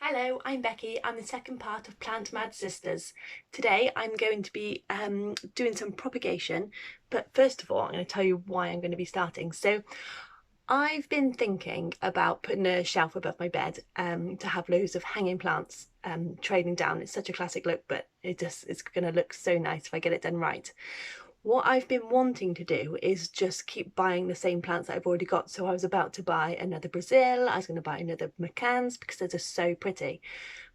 Hello, I'm Becky. I'm the second part of Plant Mad Sisters. Today I'm going to be doing some propagation, but first of all I'm going to tell you why I'm going to be starting. So I've been thinking about putting a shelf above my bed to have loads of hanging plants trailing down. It's such a classic look, but it's going to look so nice if I get it done right. What I've been wanting to do is just keep buying the same plants that I've already got. So I was about to buy another Brazil, I was going to buy another McCann's because they're just so pretty.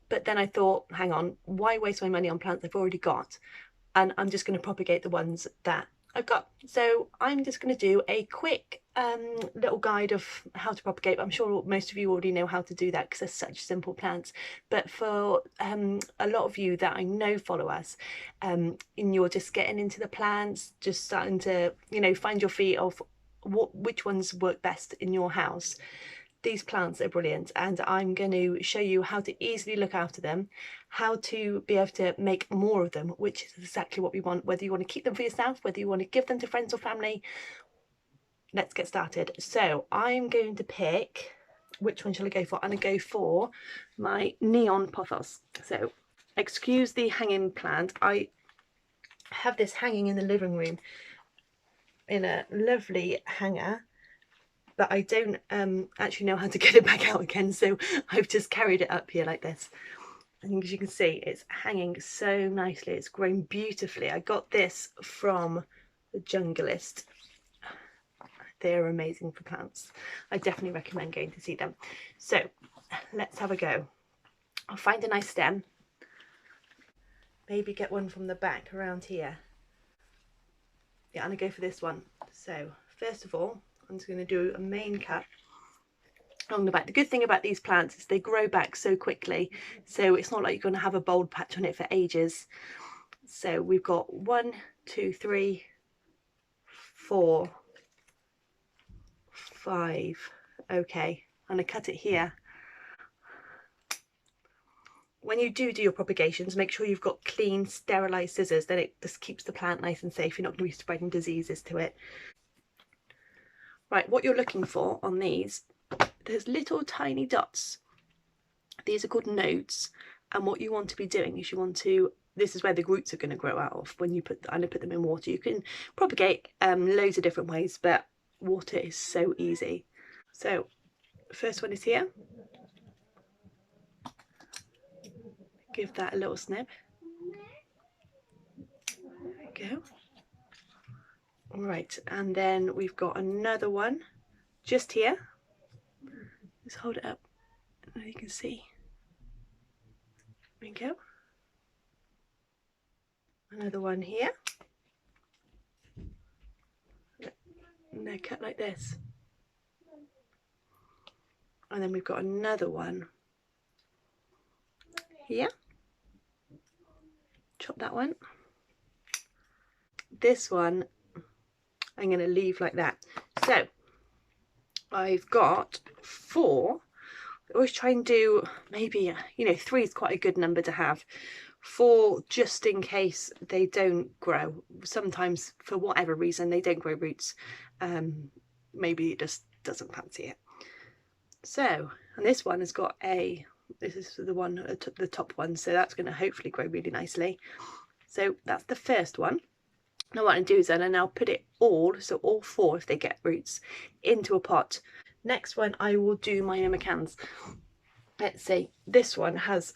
But then I thought, hang on, why waste my money on plants I've already got? And I'm just going to propagate the ones that I've got. So I'm just going to do a quick little guide of how to propagate. I'm sure most of you already know how to do that because they're such simple plants. But for a lot of you that I know follow us, and you're just getting into the plants, just starting to, find your feet of which ones work best in your house. These plants are brilliant, and I'm going to show you how to easily look after them, how to be able to make more of them, which is exactly what we want, whether you want to keep them for yourself, whether you want to give them to friends or family. Let's get started. So I'm going to pick, which one shall I go for? I'm going to go for my neon pothos. So excuse the hanging plant. I have this hanging in the living room in a lovely hanger, but I don't actually know how to get it back out again, so I've just carried it up here like this. And as you can see, it's hanging so nicely. It's grown beautifully. I got this from the Junglist. They're amazing for plants. I definitely recommend going to see them. So let's have a go. I'll find a nice stem. Maybe get one from the back around here. Yeah, I'm gonna go for this one. So first of all, I'm just going to do a main cut along the back. The good thing about these plants is they grow back so quickly, so it's not like you're going to have a bold patch on it for ages. So we've got 1, 2, 3, 4, 5. Okay, I'm going to cut it here. When you do your propagations, make sure you've got clean, sterilised scissors, then it just keeps the plant nice and safe. You're not going to be spreading diseases to it. Right, what you're looking for on these, there's little tiny dots. These are called nodes, and what you want to be doing is you want to, this is where the roots are going to grow out of when you put them in water. You can propagate loads of different ways, but water is so easy. So first one is here. Give that a little snip. There we go. All right, and then we've got another one just here. Let's hold it up so you can see. There we go. Another one here. And they're cut like this. And then we've got another one here. Chop that one. This one I'm going to leave like that. So I've got 4. I always try and do maybe, 3 is quite a good number to have. 4 just in case they don't grow. Sometimes for whatever reason they don't grow roots. Maybe it just doesn't fancy it. So, and this one has got this is the one at the top one, so that's going to hopefully grow really nicely. So that's the first one. Now what I do is then I now put it all, so all 4 if they get roots, into a pot. Next one I will do my McCann's. Let's see, this one has,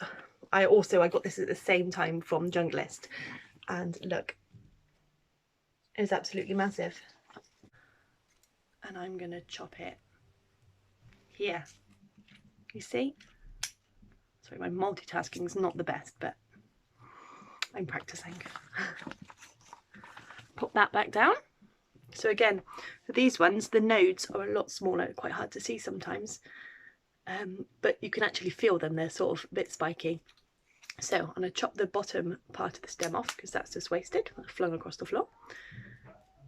I got this at the same time from Junglist, and look, it's absolutely massive. And I'm going to chop it here. You see? Sorry, my multitasking is not the best, but I'm practicing. Pop that back down. So again, for these ones, the nodes are a lot smaller, quite hard to see sometimes, but you can actually feel them. They're sort of a bit spiky. So I'm going to chop the bottom part of the stem off because that's just wasted, flung across the floor.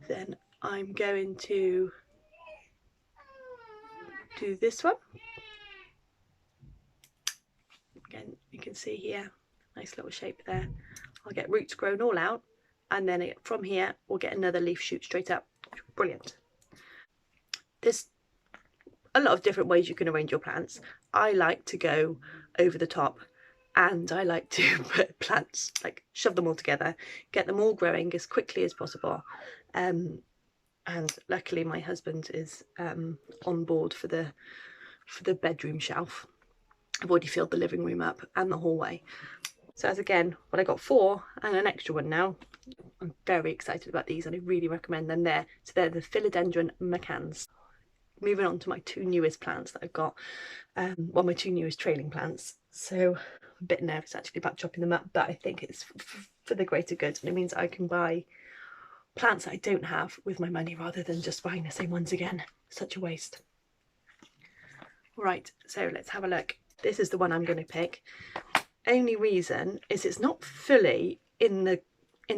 Then I'm going to do this one. Again, you can see here, nice little shape there. I'll get roots grown all out, and then from here we'll get another leaf shoot straight up. Brilliant. This a lot of different ways you can arrange your plants. I like to go over the top, and I like to put plants, like shove them all together, get them all growing as quickly as possible. And luckily my husband is on board for the bedroom shelf. I've already filled the living room up and the hallway. So as again, what I got 4 and an extra one now. I'm very excited about these and I really recommend them there. So they're the Philodendron macans. Moving on to my 2 newest plants that I've got, well, my 2 newest trailing plants. So I'm a bit nervous actually about chopping them up, but I think it's for the greater good, and it means I can buy plants that I don't have with my money rather than just buying the same ones again. Such a waste. Right, so let's have a look. This is the one I'm going to pick. Only reason is it's not fully in the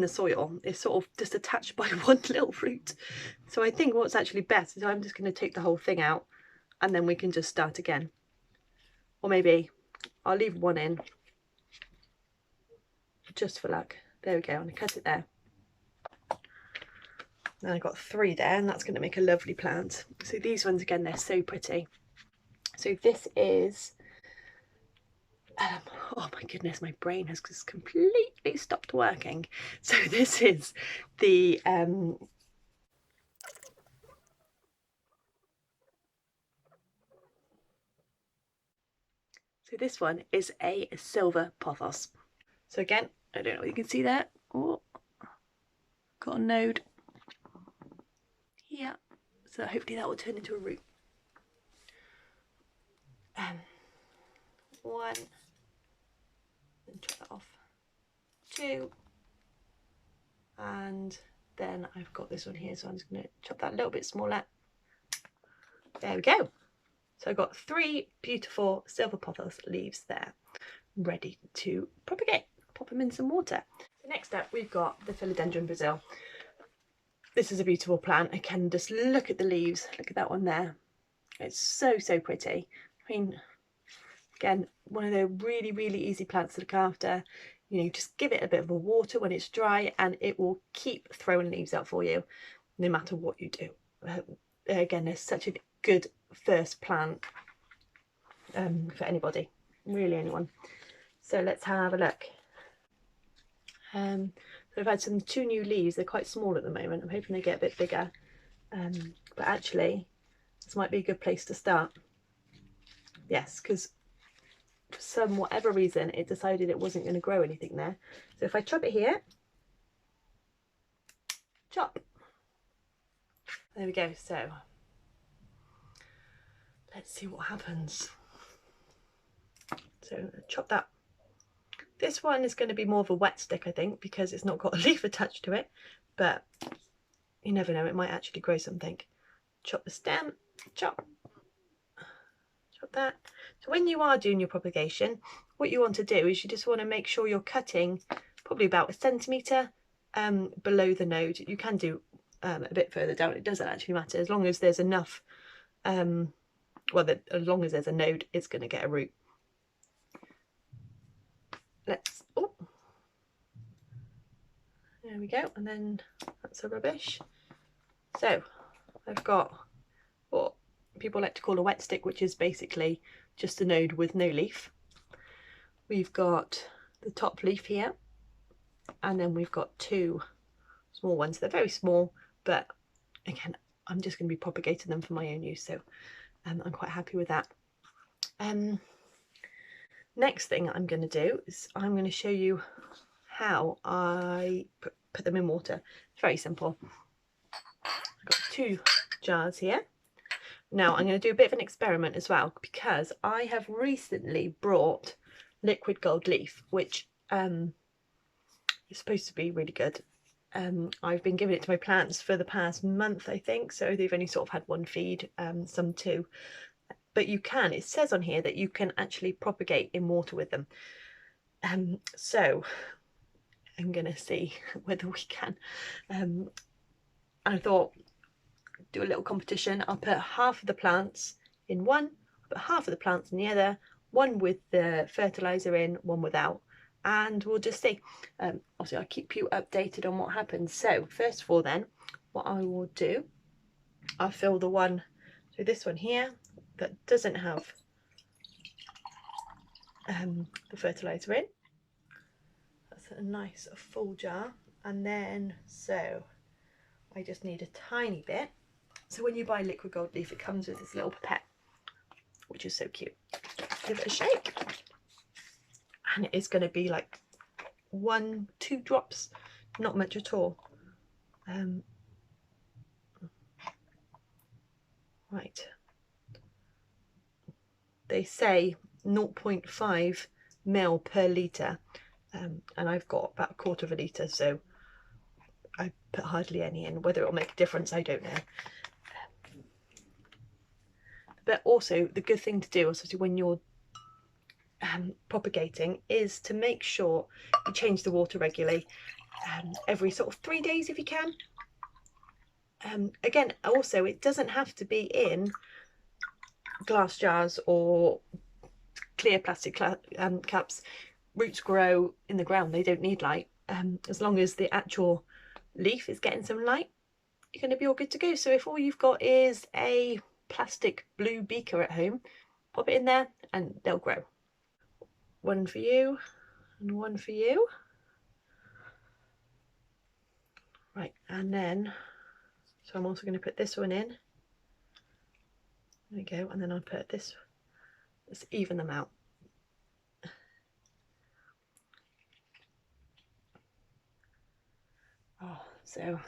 soil. It's sort of just attached by one little root. So I think what's actually best is I'm just going to take the whole thing out and then we can just start again. Or maybe I'll leave one in just for luck. There we go, and I cut it there. Then I got 3 there, and that's going to make a lovely plant. So these ones again, they're so pretty. So this is oh my goodness, my brain has just completely stopped working. So this is the so this one is a silver pothos. So again, I don't know what you can see there. Oh, got a node here. So hopefully that will turn into a root. 1, then chop that off, 2, and then I've got this one here, so I'm just going to chop that a little bit smaller. There we go. So I've got 3 beautiful silver pothos leaves there, ready to propagate. Pop them in some water. So next up, we've got the Philodendron Brazil. This is a beautiful plant. Again, just look at the leaves. Look at that one there. It's so, so pretty. I mean, again, one of the really, really easy plants to look after. You know, just give it a bit of a water when it's dry and it will keep throwing leaves out for you, no matter what you do. Again, it's such a good first plant for anybody, really anyone. So let's have a look. So I've had some 2 new leaves. They're quite small at the moment. I'm hoping they get a bit bigger. But actually, this might be a good place to start. Yes, because for some whatever reason it decided it wasn't going to grow anything there. So if I chop it here, chop. There we go. So let's see what happens. So chop that. This one is going to be more of a wet stick, I think, because it's not got a leaf attached to it, but you never know, it might actually grow something. Chop the stem, chop. Chop that. So when you are doing your propagation, what you want to do is you just want to make sure you're cutting probably about 1 centimetre below the node. You can do a bit further down, it doesn't actually matter, as long as there's enough, well, as long as there's a node, it's going to get a root. Let's, oh, there we go, and then that's a rubbish. So I've got what people like to call a wet stick, which is basically just a node with no leaf. We've got the top leaf here, and then we've got 2 small ones. They're very small, but again, I'm just going to be propagating them for my own use, so I'm quite happy with that. Next thing I'm going to do is I'm going to show you how I put them in water. It's very simple. I've got 2 jars here. Now I'm going to do a bit of an experiment as well, because I have recently brought liquid gold leaf, which is supposed to be really good. I've been giving it to my plants for the past month, I think, so they've only sort of had 1 feed, some 2. But you can, it says on here that you can actually propagate in water with them. So I'm going to see whether we can. I thought, do a little competition. I'll put half of the plants in one, I'll put half of the plants in the other, one with the fertiliser in, one without, and we'll just see. Obviously I'll keep you updated on what happens. So first of all then, what I will do, I'll fill the one, so this one here, that doesn't have the fertilizer in. That's a nice full jar. And then, so I just need a tiny bit. So when you buy liquid gold leaf, it comes with this little pipette, which is so cute. Give it a shake. And it is going to be like 1-2 drops, not much at all. Right. They say 0.5 ml per litre, and I've got about 1/4 of a litre, so I put hardly any in. Whether it'll make a difference, I don't know. But also, the good thing to do, especially when you're propagating, is to make sure you change the water regularly, every sort of 3 days if you can. Again, also, it doesn't have to be in glass jars or clear plastic caps. Roots grow in the ground, they don't need light. As long as the actual leaf is getting some light, you're going to be all good to go. So if all you've got is a plastic blue beaker at home, pop it in there and they'll grow. One for you and one for you. Right, and then, so I'm also going to put this one in. There we go, and then I'll put this, let's even them out. Oh, so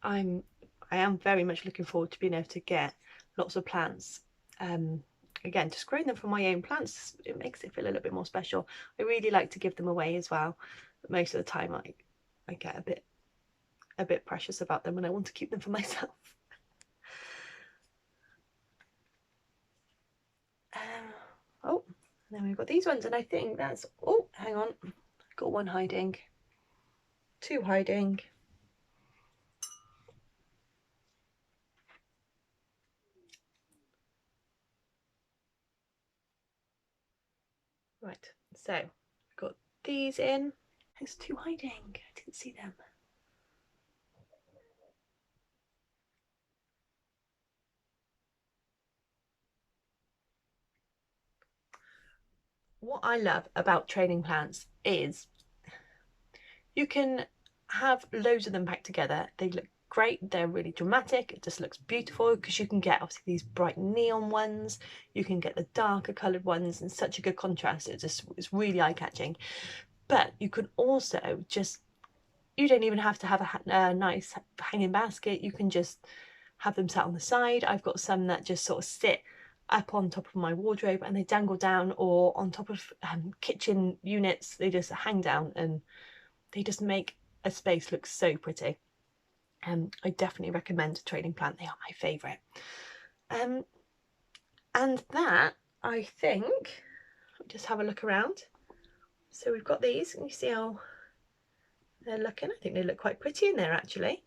I am very much looking forward to being able to get lots of plants. Again, just growing them from my own plants, it makes it feel a little bit more special. I really like to give them away as well, but most of the time I get a bit precious about them and I want to keep them for myself. Oh, and then we've got these ones, and I think that's, oh, hang on, got one hiding, 2 hiding. Right, so I've got these in. There's 2 hiding, I didn't see them. What I love about training plants is you can have loads of them packed together. They look great, they're really dramatic, it just looks beautiful because you can get obviously these bright neon ones, you can get the darker coloured ones in such a good contrast. It's really eye-catching. But you can also just, you don't even have to have a nice hanging basket, you can just have them sat on the side. I've got some that just sort of sit up on top of my wardrobe and they dangle down, or on top of kitchen units, they just hang down and they just make a space look so pretty. I definitely recommend a training plant, they are my favourite. And that, I think, just have a look around. So we've got these, and you see how they're looking. I think they look quite pretty in there actually.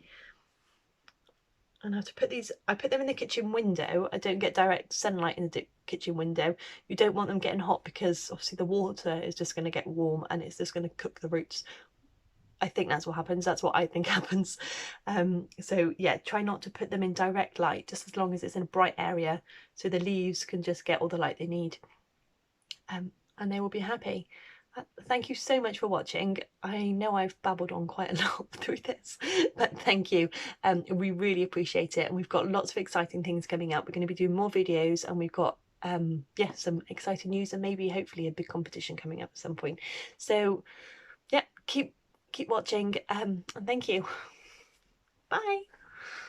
And I have to put these, I put them in the kitchen window. I don't get direct sunlight in the kitchen window. You don't want them getting hot because obviously the water is just going to get warm and it's just going to cook the roots. I think that's what happens. That's what I think happens. So yeah, try not to put them in direct light, just as long as it's in a bright area so the leaves can just get all the light they need. And they will be happy. Thank you so much for watching. I know I've babbled on quite a lot through this, but thank you. We really appreciate it, and we've got lots of exciting things coming up. We're going to be doing more videos, and we've got yeah, some exciting news and maybe hopefully a big competition coming up at some point. So yeah, keep watching, and thank you. Bye.